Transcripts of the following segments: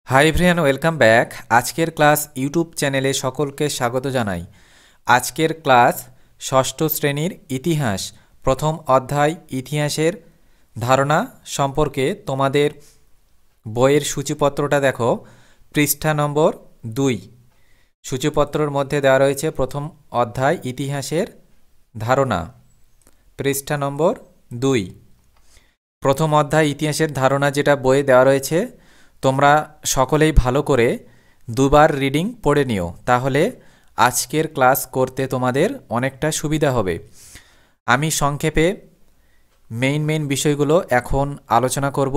Hi everyone, welcome back. আজকের class YouTube চ্যানেলে সকলকে স্বাগত জানাই। আজকের ক্লাস ষষ্ঠ শ্রেণীর ইতিহাস প্রথম অধ্যায় ইতিহাসের ধারণা সম্পর্কে। তোমাদের বইয়ের সূচিপত্রটা দেখো, পৃষ্ঠা নম্বর 2। সূচিপত্রের মধ্যে দেওয়া রয়েছে প্রথম অধ্যায় ইতিহাসের ধারণা, পৃষ্ঠা নম্বর 2। প্রথম অধ্যায় ইতিহাসের ধারণা যেটা বইয়ে দেওয়া রয়েছে, তোমরা সকলেই ভালো করে দুবার রিডিং পড়ে নিও, তাহলে আজকের ক্লাস করতে তোমাদের অনেকটা সুবিধা হবে। আমি সংক্ষেপে মেইন বিষয়গুলো এখন আলোচনা করব।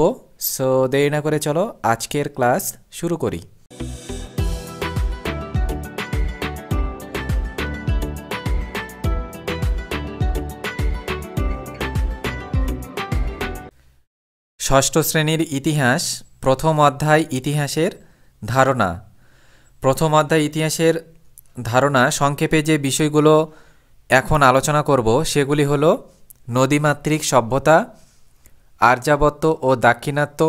সো দেরি না করে চলো আজকের ক্লাস শুরু করি। ষষ্ঠ শ্রেণীর ইতিহাস প্রথম অধ্যায় ইতিহাসের ধারণা। প্রথম অধ্যায় ইতিহাসের ধারণা সংক্ষেপে যে বিষয়গুলো এখন আলোচনা করব সেগুলি হলো নদীমাতৃক সভ্যতা, আর্যাবর্ত ও দাক্ষিণাত্য,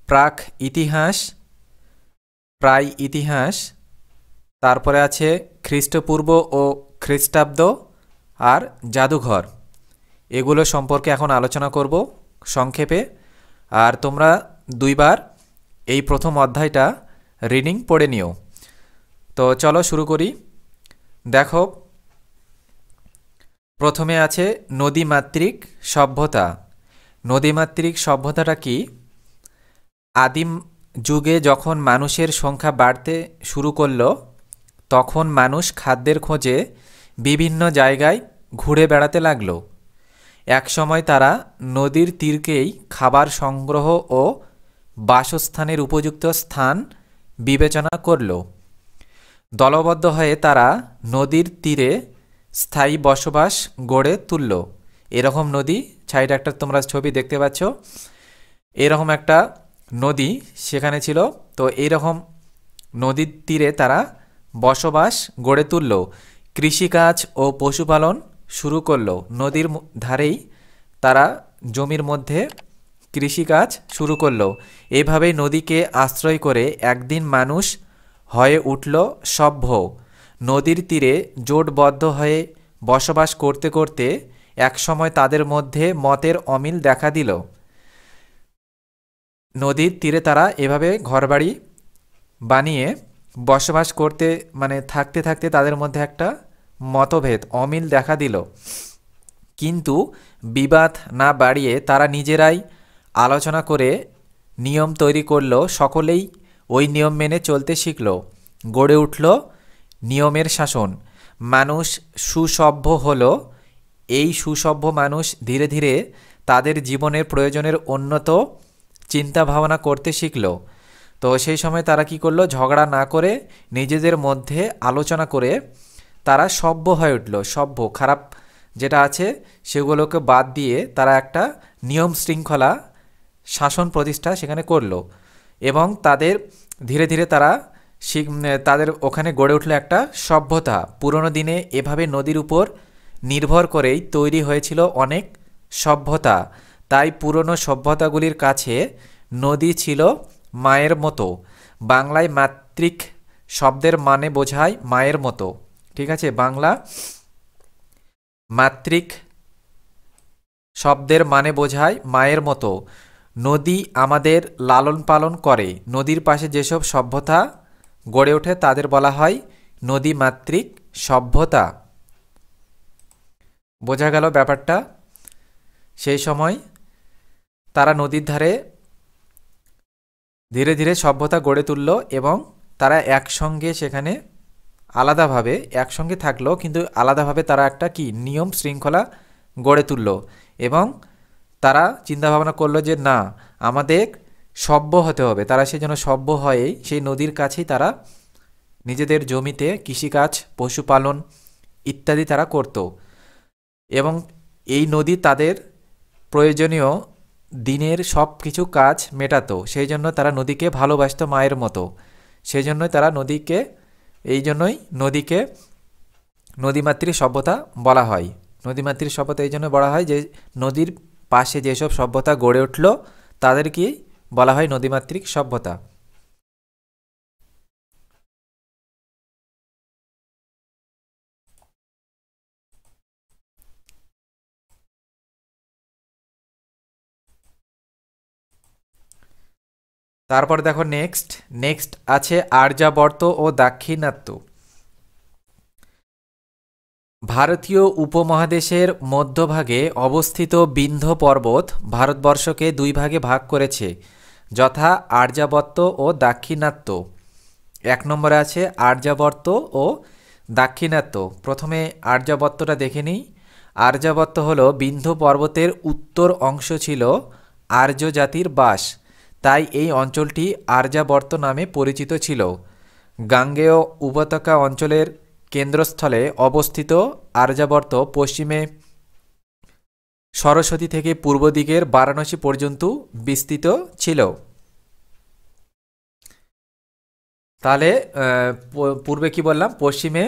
প্রাক ইতিহাস, প্রায় ইতিহাস, তারপরে আছে খ্রিস্টপূর্ব ও খ্রিস্টাব্দ, আর জাদুঘর। এগুলো সম্পর্কে এখন আলোচনা করব সংক্ষেপে। আর তোমরা দুইবার এই প্রথম অধ্যায়টা রিডিং পড়ে নিও। তো চলো শুরু করি। দেখো, প্রথমে আছে নদীমাতৃক সভ্যতা। নদীমাতৃক সভ্যতাটা কি? আদিম যুগে যখন মানুষের সংখ্যা বাড়তে শুরু করলো, তখন মানুষ খাদ্যের খোঁজে বিভিন্ন জায়গায় ঘুরে বেড়াতে লাগলো। একসময় তারা নদীর তীরকেই খাবার সংগ্রহ ও বাসস্থানের উপযুক্ত স্থান বিবেচনা করল। দলবদ্ধ হয়ে তারা নদীর তীরে স্থায়ী বসবাস গড়ে তুলল। এরকম নদী, সাইডে একটা তোমরা ছবি দেখতে পাচ্ছ, এরকম একটা নদী সেখানে ছিল। তো এইরকম নদীর তীরে তারা বসবাস গড়ে তুলল। কৃষিকাজ ও পশুপালন শুরু করলো। নদীর ধারেই তারা জমির মধ্যে কৃষিকাজ শুরু করলো। এভাবেই নদীকে আশ্রয় করে একদিন মানুষ হয়ে উঠল সভ্য। নদীর তীরে জোটবদ্ধ হয়ে বসবাস করতে করতে একসময় তাদের মধ্যে মতের অমিল দেখা দিল। নদীর তীরে তারা এভাবে ঘরবাড়ি বানিয়ে বসবাস করতে থাকতে থাকতে তাদের মধ্যে একটা মতভেদ, অমিল দেখা দিল। কিন্তু বিবাদ না বাড়িয়ে তারা নিজেরাই আলোচনা করে নিয়ম তৈরি করল। সকলেই ওই নিয়ম মেনে চলতে শিখল। গড়ে উঠল নিয়মের শাসন। মানুষ সুসভ্য হলো। এই সুসভ্য মানুষ ধীরে ধীরে তাদের জীবনের প্রয়োজনের উন্নত চিন্তা ভাবনা করতে শিখল। তো সেই সময় তারা কি করলো? ঝগড়া না করে নিজেদের মধ্যে আলোচনা করে তারা সভ্য হয়ে উঠল। সভ্য, খারাপ যেটা আছে সেগুলোকে বাদ দিয়ে তারা একটা নিয়ম শৃঙ্খলা শাসন প্রতিষ্ঠা সেখানে করলো। এবং তাদের ধীরে ধীরে তাদের ওখানে গড়ে উঠলো একটা সভ্যতা। পুরনো দিনে এভাবে নদীর উপর নির্ভর করেই তৈরি হয়েছিল অনেক সভ্যতা। তাই পুরনো সভ্যতাগুলির কাছে নদী ছিল মায়ের মতো। বাংলায় মাতৃক শব্দের মানে বোঝায় মায়ের মতো। ঠিক আছে, বাংলা মাতৃক শব্দের মানে বোঝায় মায়ের মতো। নদী আমাদের লালন পালন করে। নদীর পাশে যেসব সভ্যতা গড়ে ওঠে তাদের বলা হয় নদীমাতৃক সভ্যতা। বোঝা গেল ব্যাপারটা? সেই সময় তারা নদীর ধারে ধীরে ধীরে সভ্যতা গড়ে তুলল এবং তারা একসঙ্গে সেখানে আলাদাভাবে একসঙ্গে থাকলো, কিন্তু আলাদাভাবে তারা একটা কি নিয়ম শৃঙ্খলা গড়ে তুলল। এবং তারা চিন্তাভাবনা করলো যে না, আমাদের সভ্য হতে হবে। তারা সেই জন্য সভ্য হয়েই সেই নদীর কাছেই তারা নিজেদের জমিতে কৃষিকাজ, পশুপালন ইত্যাদি তারা করত। এবং এই নদী তাদের প্রয়োজনীয় দিনের সব কিছু কাজ মেটাতো। সেই জন্য তারা নদীকে ভালোবাসত মায়ের মতো। সেই জন্যই তারা নদীকে নদীমাতৃক সভ্যতা বলা হয়। নদীমাতৃক সভ্যতা এই জন্য বলা হয় যে নদীর পাশে যেসব সভ্যতা গড়ে উঠল তাদেরকে বলা হয় নদীমাতৃক সভ্যতা। তারপর দেখো নেক্সট নেক্সট আছে আর্যাবর্ত ও দাক্ষিণাত্য। ভারতীয় উপমহাদেশের মধ্যভাগে অবস্থিত বিন্ধ্য পর্বত ভারতবর্ষকে দুই ভাগে ভাগ করেছে, যথা আর্যাবর্ত ও দাক্ষিণাত্য। এক নম্বরে আছে আর্যাবর্ত ও দাক্ষিণাত্য। প্রথমে আর্যাবর্তটা দেখে নিই। আর্যাবর্ত হলো বিন্ধ্য পর্বতের উত্তর অংশ ছিল আর্য জাতির বাস, তাই এই অঞ্চলটি আর্যাবর্ত নামে পরিচিত ছিল। গাঙ্গেয় উপত্যকা অঞ্চলের কেন্দ্রস্থলে অবস্থিত আর্যাবর্ত পশ্চিমে সরস্বতী থেকে পূর্ব দিকের বারাণসী পর্যন্ত বিস্তৃত ছিল। তাহলে পূর্বে কি বললাম, পশ্চিমে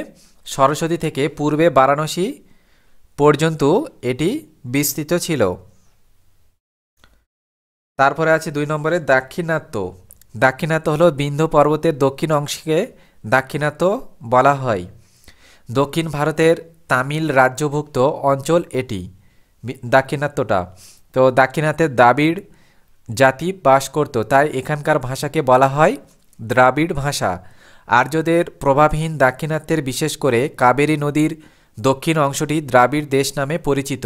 সরস্বতী থেকে পূর্বে বারাণসী পর্যন্ত এটি বিস্তৃত ছিল। তারপরে আছে 2 নম্বরে দাক্ষিণাত্য। দাক্ষিণাত্য হলো বিন্ধ্য পর্বতের দক্ষিণ অংশকে দাক্ষিণাত্য বলা হয়। দক্ষিণ ভারতের তামিল রাজ্যভুক্ত অঞ্চল এটি, দাক্ষিণাত্যটা। তো দাক্ষিণাত্যের দ্রাবিড় জাতি বাস করত, তাই এখানকার ভাষাকে বলা হয় দ্রাবিড় ভাষা। আর্যদের প্রভাবহীন দাক্ষিণাত্যের বিশেষ করে কাবেরী নদীর দক্ষিণ অংশটি দ্রাবিড় দেশ নামে পরিচিত।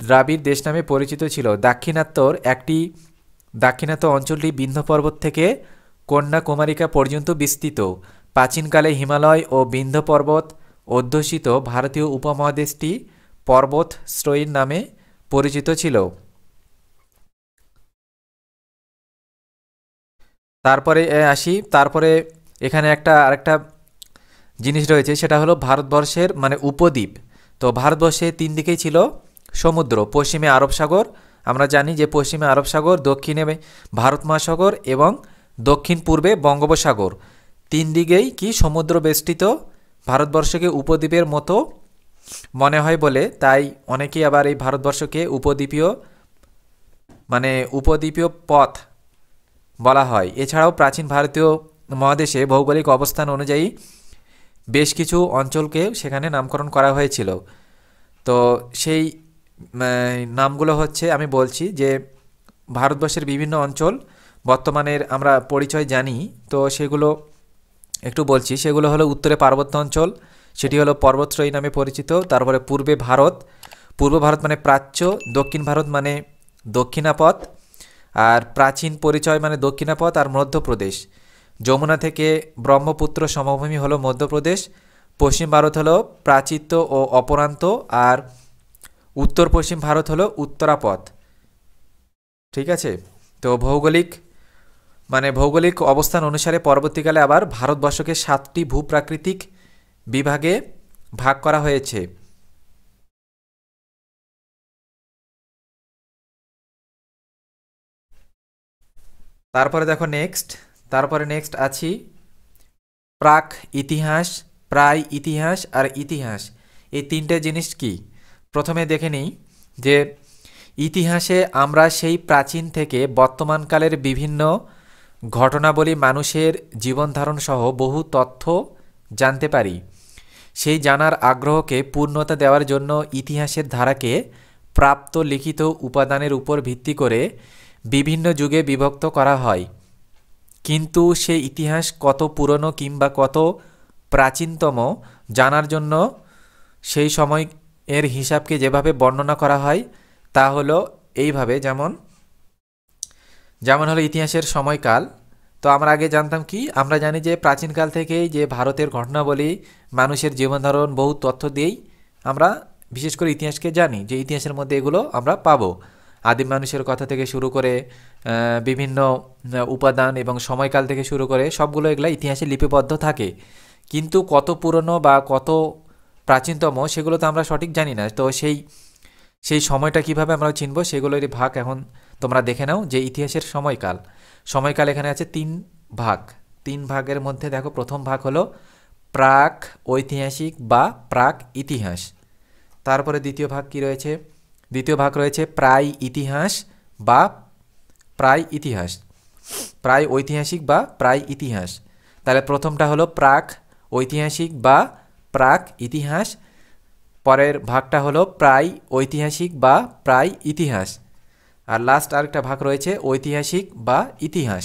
দ্রাবিড় দেশ নামে পরিচিত ছিল। দাক্ষিণাত্য অঞ্চলটি বিন্ধ্য পর্বত থেকে কন্যাকুমারিকা পর্যন্ত বিস্তৃত। প্রাচীনকালে হিমালয় ও বিন্ধ্য পর্বত অধ্যুষিত ভারতীয় উপমহাদেশটি পর্বত শ্রেণীর নামে পরিচিত ছিল। তারপরে আসি, তারপরে এখানে আরেকটা জিনিস রয়েছে, সেটা হলো ভারতবর্ষের মানে উপদ্বীপ। তো ভারতবর্ষে 3 দিকেই ছিল সমুদ্র। পশ্চিমে আরব সাগর, আমরা জানি যে পশ্চিমে আরব সাগর, দক্ষিণে ভারত মহাসাগর এবং দক্ষিণ পূর্বে বঙ্গোপসাগর। 3 দিকেই কি সমুদ্র বেষ্টিত ভারতবর্ষকে উপদ্বীপের মতো মনে হয় বলে, তাই অনেকেই আবার এই ভারতবর্ষকে উপদ্বীপীয় পথ বলা হয়। এছাড়াও প্রাচীন ভারতীয় মহাদেশে ভৌগোলিক অবস্থান অনুযায়ী বেশ কিছু অঞ্চলকে সেখানে নামকরণ করা হয়েছিল। তো সেই নামগুলো হচ্ছে, আমি বলছি যে ভারতবর্ষের বিভিন্ন অঞ্চল বর্তমানের আমরা পরিচয় জানি, তো সেগুলো একটু বলছি। সেগুলো হলো উত্তরে পার্বত্য অঞ্চল, সেটি হলো পর্বতশ্রেণী নামে পরিচিত। তারপরে পূর্ব ভারত মানে প্রাচ্য, দক্ষিণ ভারত মানে দক্ষিণাপথ, আর প্রাচীন পরিচয় মানে দক্ষিণাপথ আর মধ্যপ্রদেশ। যমুনা থেকে ব্রহ্মপুত্র সমভূমি হলো মধ্যপ্রদেশ। পশ্চিম ভারত হলো প্রাচিত্য ও অপরান্ত, আর উত্তর পশ্চিম ভারত হলো উত্তরাপথ। ঠিক আছে। তো ভৌগোলিক অবস্থান অনুসারে পরবর্তীকালে আবার ভারতবর্ষকে 7টি ভূপ্রাকৃতিক বিভাগে ভাগ করা হয়েছে। তারপরে দেখো নেক্সট আছি প্রাক ইতিহাস, প্রায় ইতিহাস আর ইতিহাস। এই 3টে জিনিস কি প্রথমে দেখে নিই। যে ইতিহাসে আমরা সেই প্রাচীন থেকে বর্তমানকালের বিভিন্ন ঘটনাবলী, মানুষের জীবনধারণ সহ বহু তথ্য জানতে পারি। সেই জানার আগ্রহকে পূর্ণতা দেওয়ার জন্য ইতিহাসের ধারাকে প্রাপ্ত লিখিত উপাদানের উপর ভিত্তি করে বিভিন্ন যুগে বিভক্ত করা হয়। কিন্তু সেই ইতিহাস কত পুরনো কিংবা কত প্রাচীনতম জানার জন্য সেই সময় এর হিসাবকে যেভাবে বর্ণনা করা হয় তা হলো এইভাবে, যেমন হলো ইতিহাসের সময়কাল। তো আমরা আগে জানতাম কি, আমরা জানি যে প্রাচীনকাল থেকেই যে ভারতের ঘটনাবলী, মানুষের জীবনধারণ বহু তথ্য দিয়েই আমরা বিশেষ করে ইতিহাসকে জানি, যে ইতিহাসের মধ্যে এগুলো আমরা পাবো। আদিম মানুষের কথা থেকে শুরু করে বিভিন্ন উপাদান এবং সময়কাল থেকে শুরু করে সবগুলো এগুলো ইতিহাসে লিপিবদ্ধ থাকে। কিন্তু কত পুরনো বা কত প্রাচীনতম সেগুলো তো আমরা সঠিক জানি না। তো সেই সময়টা কিভাবে আমরা চিনব, সেগুলোরই ভাগ এখন তোমরা দেখে নাও। যে ইতিহাসের সময়কাল এখানে আছে 3 ভাগ। 3 ভাগের মধ্যে দেখো, প্রথম ভাগ হলো প্রাক ঐতিহাসিক বা প্রাক ইতিহাস। তারপরে দ্বিতীয় ভাগ কি রয়েছে? দ্বিতীয় ভাগ রয়েছে প্রায় ইতিহাস বা প্রায় ইতিহাস, প্রায় ঐতিহাসিক বা প্রায় ইতিহাস। তাহলে প্রথমটা হলো প্রাক ঐতিহাসিক বা প্রাক ইতিহাস, পরের ভাগটা হলো প্রায় ঐতিহাসিক বা প্রায় ইতিহাস। আর লাস্ট আরেকটা ভাগ রয়েছে ঐতিহাসিক বা ইতিহাস।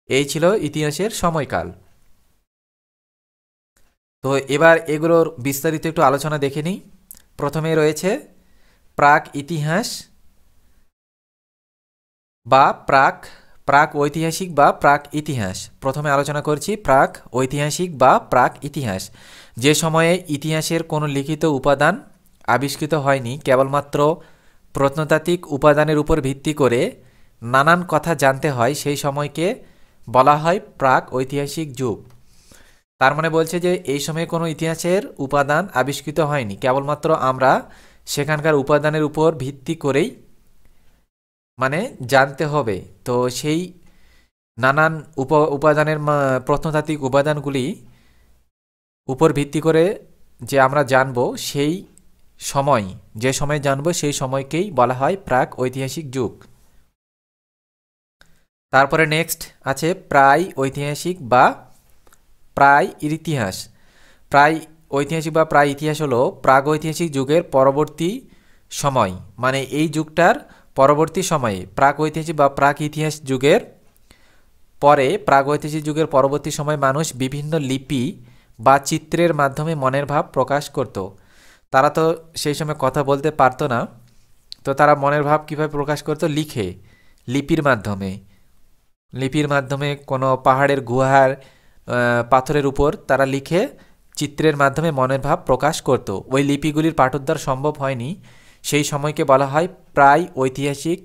এই ছিল ইতিহাসের সময়কাল। তো এবার এগুলোর বিস্তারিত একটু আলোচনা দেখে নিই। প্রথমে রয়েছে প্রাক ইতিহাস বা প্রাক ঐতিহাসিক বা প্রাক ইতিহাস। প্রথমে আলোচনা করছি প্রাক ঐতিহাসিক বা প্রাক ইতিহাস। যে সময়ে ইতিহাসের কোনো লিখিত উপাদান আবিষ্কৃত হয়নি, কেবলমাত্র প্রত্নতাত্ত্বিক উপাদানের উপর ভিত্তি করে নানান কথা জানতে হয়, সেই সময়কে বলা হয় প্রাক ঐতিহাসিক যুগ। তার মানে বলছে যে এই সময়ে কোনো ইতিহাসের উপাদান আবিষ্কৃত হয়নি, কেবলমাত্র আমরা সেখানকার উপাদানের উপর ভিত্তি করেই মানে জানতে হবে। তো সেই নানান উপাদানের প্রত্নতাত্ত্বিক উপাদানগুলি উপর ভিত্তি করে যে আমরা জানব, সেই সময় যে সময় জানব সেই সময়কেই বলা হয় প্রাক ঐতিহাসিক যুগ। তারপরে নেক্সট আছে প্রায় ঐতিহাসিক বা প্রায় ইতিহাস। প্রায় ঐতিহাসিক বা প্রায় ইতিহাস হলো প্রাগৈতিহাসিক যুগের পরবর্তী সময়, মানে এই যুগটার পরবর্তী সময়ে প্রাক ঐতিহাসিক বা প্রাক ইতিহাস যুগের পরে প্রাগৈতিহাসিক যুগের পরবর্তী সময় মানুষ বিভিন্ন লিপি বা চিত্রের মাধ্যমে মনের ভাব প্রকাশ করত। তারা তো সেই সময় কথা বলতে পারতো না, তো তারা মনের ভাব কীভাবে প্রকাশ করত? লিখে, লিপির মাধ্যমে কোনো পাহাড়ের গুহার পাথরের উপর তারা লিখে চিত্রের মাধ্যমে মনের ভাব প্রকাশ করত। ওই লিপিগুলির পাঠোদ্ধার সম্ভব হয়নি, সেই সময়কে বলা হয় প্রায় ঐতিহাসিক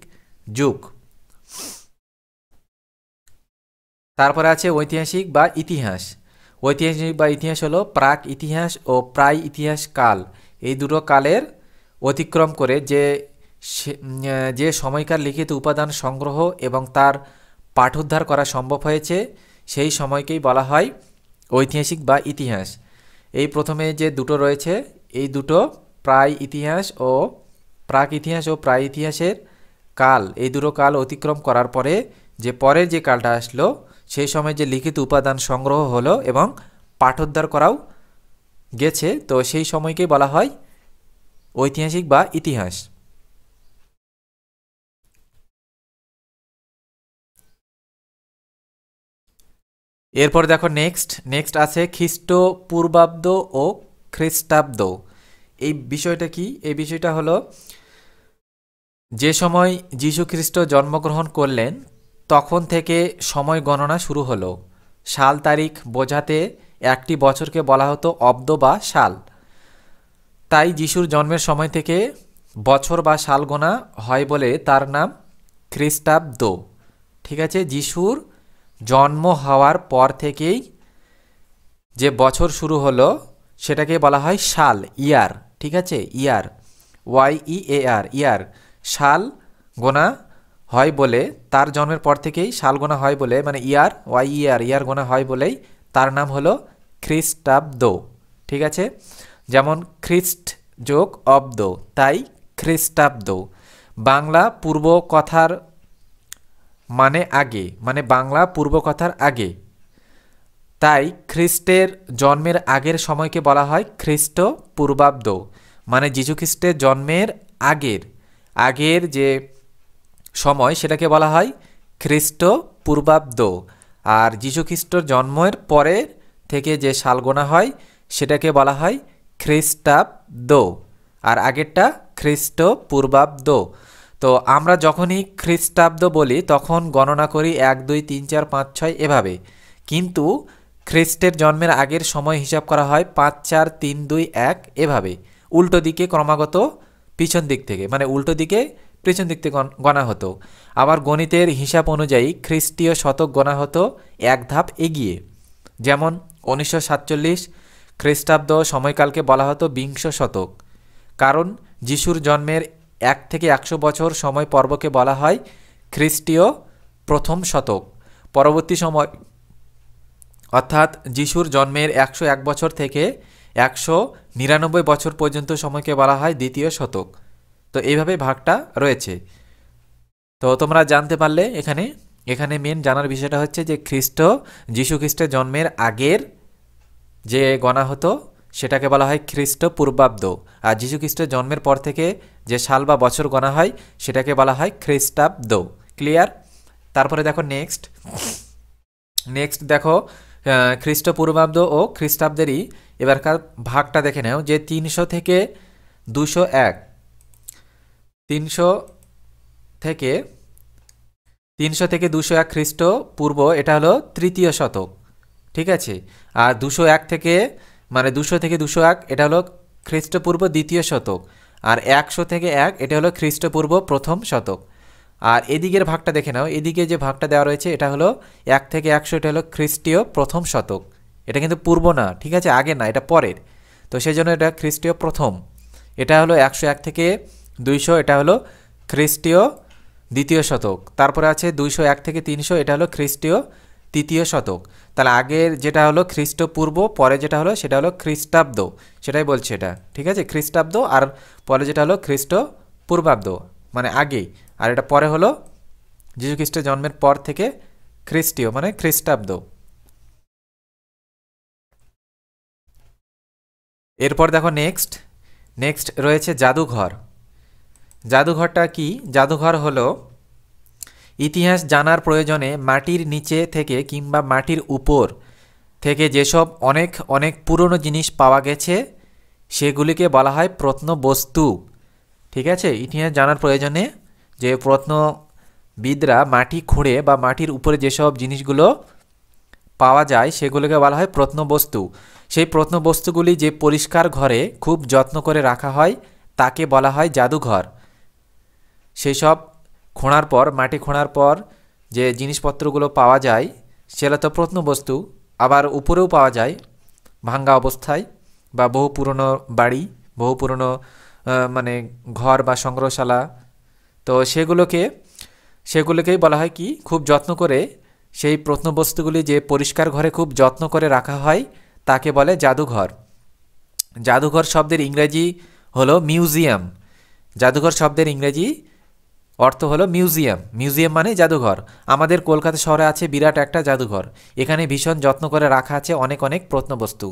যুগ। তারপরে আছে ঐতিহাসিক বা ইতিহাস। ঐতিহাসিক বা ইতিহাস হলো প্রাক ইতিহাস ও প্রায় ইতিহাস কাল, এই দুটো কালের অতিক্রম করে যে সময়কার লিখিত উপাদান সংগ্রহ এবং তার পাঠোদ্ধার করা সম্ভব হয়েছে, সেই সময়কেই বলা হয় ঐতিহাসিক বা ইতিহাস। এই প্রথমে যে দুটো রয়েছে, এই দুটো প্রাক ইতিহাস ও প্রাক ইতিহাসের কাল, এই দুটো কাল অতিক্রম করার পরে যে পরের যে কালটা আসলো, সেই সময় যে লিখিত উপাদান সংগ্রহ হলো এবং পাঠোদ্ধার করাও গেছে, তো সেই সময়কেই বলা হয় ঐতিহাসিক বা ইতিহাস। এরপর দেখো নেক্সট আছে খ্রিস্টপূর্বাব্দ ও খ্রিস্টাব্দ। এই বিষয়টা কি? এই বিষয়টা হলো যে সময় যীশু খ্রিস্ট জন্মগ্রহণ করলেন তখন থেকে সময় গণনা শুরু হলো। সাল তারিখ বোঝাতে একটি বছরকে বলা হতো অব্দ বা সাল। তাই যিশুর জন্মের সময় থেকে বছর বা সাল গোনা হয় বলে তার নাম খ্রিস্টাব্দ। ঠিক আছে, যিশুর জন্ম হওয়ার পর থেকেই যে বছর শুরু হলো সেটাকে বলা হয় সাল, ইয়ার। ঠিক আছে, ইয়ার, YEAR, ইয়ার। সাল গোনা হয় বলে, তার জন্মের পর থেকেই সাল গোনা হয় বলে, মানে ইয়ার, YEAR, ইয়ার গোনা হয় বলেই তার নাম হলো খ্রিস্টাব্দ। ঠিক আছে, যেমন খ্রিস্ট যোগ অব্দ, তাই খ্রিস্টাব্দ। বাংলা পূর্ব কথার মানে আগে, মানে বাংলা পূর্ব কথার আগে, তাই খ্রিস্টের জন্মের আগের সময়কে বলা হয় খ্রিস্টপূর্বাব্দ। মানে যীশু খ্রিস্টের জন্মের আগের যে সময় সেটাকে বলা হয় খ্রিস্টপূর্বাব্দ। আর যীশু খ্রিস্টর জন্মের পরের থেকে যে সাল গোনা হয় সেটাকে বলা হয় খ্রিস্টাব্দ, আর আগেরটা খ্রিস্টপূর্বাব্দ। তো আমরা যখনই খ্রিস্টাব্দ বলি তখন গণনা করি 1 2 3 4 5 6 এভাবে, কিন্তু খ্রিস্টের জন্মের আগের সময় হিসাব করা হয় 5 4 3 2 1 এভাবে, উল্টো দিকে ক্রমাগত পিছন দিক থেকে, মানে উল্টো দিকে পেছন দিক থেকে গণা হতো। আবার গণিতের হিসাব অনুযায়ী খ্রিস্টীয় শতক গণা হতো এক ধাপ এগিয়ে। যেমন 1947 খ্রিস্টাব্দ সময়কালকে বলা হতো বিংশ শতক, কারণ যিশুর জন্মের 1 থেকে 100 বছর সময় পর্বকে বলা হয় খ্রিস্টীয় প্রথম শতক। পরবর্তী সময় অর্থাৎ যিশুর জন্মের 101 বছর থেকে 199 বছর পর্যন্ত সময়কে বলা হয় দ্বিতীয় শতক। তো এইভাবে ভাগটা রয়েছে। তো তোমরা জানতে পারলে এখানে মেন জানার বিষয়টা হচ্ছে যে যীশু খ্রিস্টের জন্মের আগের যে গণা হতো সেটাকে বলা হয় খ্রিস্টপূর্বাব্দ। আর যীশুখ্রিস্টের জন্মের পর থেকে যে সাল বা বছর গণা হয় সেটাকে বলা হয় খ্রিস্টাব্দ। ক্লিয়ার? তারপরে দেখো নেক্সট দেখো খ্রিস্টপূর্বাব্দ ও খ্রিস্টাব্দেরই এবারকার ভাগটা দেখে নাও, যে 300 থেকে 201 300 থেকে 201 খ্রিস্টপূর্ব, এটা হলো তৃতীয় শতক। ঠিক আছে? আর 201 থেকে 200 থেকে 201 এটা হলো খ্রিস্টপূর্ব দ্বিতীয় শতক। আর 100 থেকে 1 এটা হলো খ্রিস্টপূর্ব প্রথম শতক। আর এদিকের ভাগটা দেখে নাও, এদিকে যে ভাগটা দেওয়া রয়েছে এটা হলো 1 থেকে 100, এটা হলো খ্রিস্টীয় প্রথম শতক। এটা কিন্তু পূর্ব না, ঠিক আছে, আগে না, এটা পরের। তো সেই জন্য এটা খ্রিস্টীয় প্রথম। এটা হলো 101 থেকে 200, এটা হলো খ্রিস্টীয় দ্বিতীয় শতক। তারপরে আছে 201 থেকে 300, এটা হলো খ্রিস্টীয় তৃতীয় শতক। তাহলে আগের যেটা হলো খ্রিস্টপূর্ব, পরে যেটা হলো সেটা হলো খ্রিস্টাব্দ, সেটাই বলছে এটা। ঠিক আছে? খ্রিস্টাব্দ, আর পরে যেটা হলো খ্রিস্টপূর্বাব্দ, মানে আগে। আর এটা পরে হলো যীশুখ্রিস্টের জন্মের পর থেকে খ্রিস্টীয়, মানে খ্রিস্টাব্দ। এরপর দেখো নেক্সট রয়েছে জাদুঘর। জাদুঘরটা কি? জাদুঘর হলো ইতিহাস জানার প্রয়োজনে মাটির নিচে থেকে কিংবা মাটির উপর থেকে যেসব অনেক অনেক পুরনো জিনিস পাওয়া গেছে সেগুলিকে বলা হয় প্রত্নবস্তু। ঠিক আছে? ইতিহাস জানার প্রয়োজনে যে প্রত্নবিদরা মাটি খুঁড়ে বা মাটির উপরে যেসব জিনিসগুলো পাওয়া যায় সেগুলোকে বলা হয় প্রত্নবস্তু। সেই প্রত্নবস্তুগুলি যে পরিষ্কার ঘরে খুব যত্ন করে রাখা হয় তাকে বলা হয় জাদুঘর। সেই সব খোঁড়ার পর, মাটি খোঁড়ার পর যে জিনিসপত্রগুলো পাওয়া যায় সেটা তো প্রত্নবস্তু। আবার উপরেও পাওয়া যায় ভাঙ্গা অবস্থায়, বা বহু পুরনো বাড়ি, বহু পুরনো ঘর বা সংগ্রহশালা। তো সেগুলোকেই বলা হয় কি, খুব যত্ন করে সেই প্রত্নবস্তুগুলি যে পরিষ্কার ঘরে খুব যত্ন করে রাখা হয় তাকে বলে জাদুঘর। জাদুঘর শব্দের ইংরেজি হলো মিউজিয়াম। জাদুঘর শব্দের ইংরেজি অর্থ হলো মিউজিয়াম। মিউজিয়াম মানে জাদুঘর। আমাদের কলকাতা শহরে আছে বিরাট একটা জাদুঘর। এখানে ভীষণ যত্ন করে রাখা আছে অনেক অনেক প্রত্নবস্তু।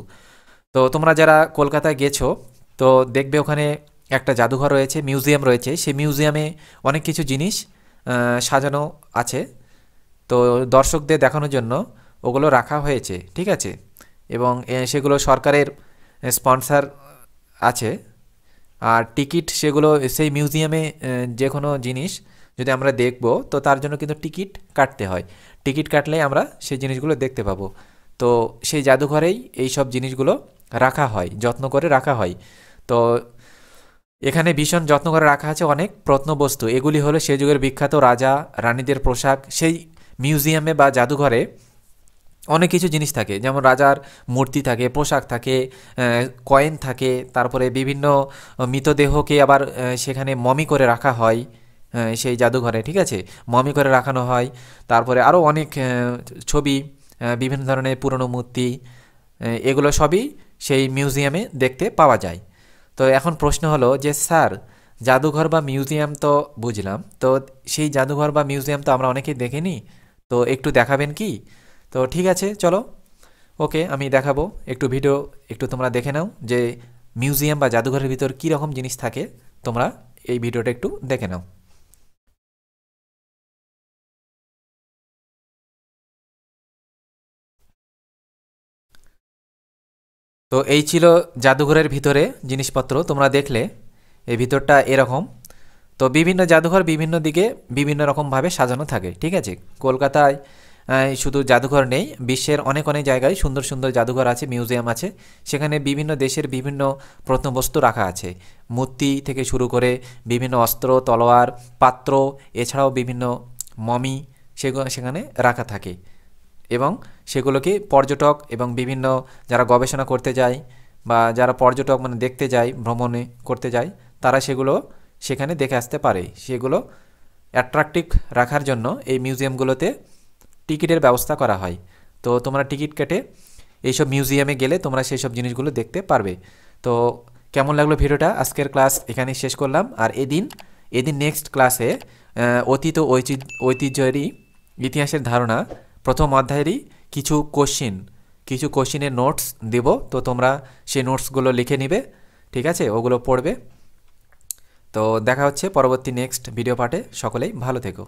তো তোমরা যারা কলকাতায় গেছো তো দেখবে ওখানে একটা জাদুঘর রয়েছে, মিউজিয়াম রয়েছে। সেই মিউজিয়ামে অনেক কিছু জিনিস সাজানো আছে, তো দর্শকদের দেখানোর জন্য ওগুলো রাখা হয়েছে। ঠিক আছে? এবং সেগুলো সরকারের স্পন্সর আছে। আর টিকিট, সেগুলো সেই মিউজিয়ামে যে কোনো জিনিস যদি আমরা দেখব তো তার জন্য কিন্তু টিকিট কাটতে হয়। টিকিট কাটলেই আমরা সেই জিনিসগুলো দেখতে পাবো। তো সেই জাদুঘরেই এই সব জিনিসগুলো রাখা হয়, যত্ন করে রাখা হয়। তো এখানে ভীষণ যত্ন করে রাখা আছে অনেক প্রত্নবস্তু। এগুলি হলো সেই যুগের বিখ্যাত রাজা রানীদের পোশাক। সেই মিউজিয়ামে বা জাদুঘরে অনেক কিছু জিনিস থাকে, যেমন রাজার মূর্তি থাকে, পোশাক থাকে, কয়েন থাকে, তারপরে বিভিন্ন মৃতদেহকে আবার সেখানে মমি করে রাখা হয় সেই জাদুঘরে। ঠিক আছে? মমি করে রাখানো হয়। তারপরে আরও অনেক ছবি, বিভিন্ন ধরনের পুরনো মূর্তি, এগুলো সবই সেই মিউজিয়ামে দেখতে পাওয়া যায়। তো এখন প্রশ্ন হলো যে স্যার, জাদুঘর বা মিউজিয়াম তো বুঝলাম, তো সেই জাদুঘর বা মিউজিয়াম তো আমরা অনেকেই দেখিনি, তো একটু দেখাবেন কি? তো ঠিক আছে, চলো, ওকে, আমি দেখাবো। একটু ভিডিও একটু তোমরা দেখে নাও যে মিউজিয়াম বা জাদুঘরের ভিতর কী রকম জিনিস থাকে। তোমরা এই ভিডিওটা একটু দেখে নাও। তো এই ছিল জাদুঘরের ভিতরে জিনিসপত্র, তোমরা দেখলে এই ভিতরটা এরকম। তো বিভিন্ন জাদুঘর বিভিন্ন দিকে বিভিন্ন রকমভাবে সাজানো থাকে। ঠিক আছে? কলকাতায় শুধু জাদুঘর নেই, বিশ্বের অনেক অনেক জায়গায় সুন্দর সুন্দর জাদুঘর আছে, মিউজিয়াম আছে। সেখানে বিভিন্ন দেশের বিভিন্ন প্রত্নবস্তু রাখা আছে, মূর্তি থেকে শুরু করে বিভিন্ন অস্ত্র, তলোয়ার, পাত্র, এছাড়াও বিভিন্ন মমি সেগুলো সেখানে রাখা থাকে। এবং সেগুলোকে পর্যটক এবং বিভিন্ন যারা গবেষণা করতে যায় বা যারা পর্যটক দেখতে যায়, ভ্রমণে করতে যায়, তারা সেগুলো সেখানে দেখে আসতে পারে। সেগুলো অ্যাট্রাকটিভ রাখার জন্য এই মিউজিয়ামগুলোতে টিকিটের ব্যবস্থা করা হয়। তো তোমরা টিকিট কেটে এইসব মিউজিয়ামে গেলে তোমরা সেই সব জিনিসগুলো দেখতে পারবে। তো কেমন লাগলো ভিডিওটা? আজকের ক্লাস এখানেই শেষ করলাম। আর এদিন নেক্সট ক্লাসে অতীত ঐতিহ্যেরই ইতিহাসের ধারণা প্রথম অধ্যায়েরই কিছু কোশ্চিন, কিছু কোশ্চিনের নোটস দেব, তো তোমরা সেই নোটসগুলো লিখে নিবে, ঠিক আছে, ওগুলো পড়বে। তো দেখা হচ্ছে পরবর্তী নেক্সট ভিডিও পার্টে। সকলেই ভালো থেকো।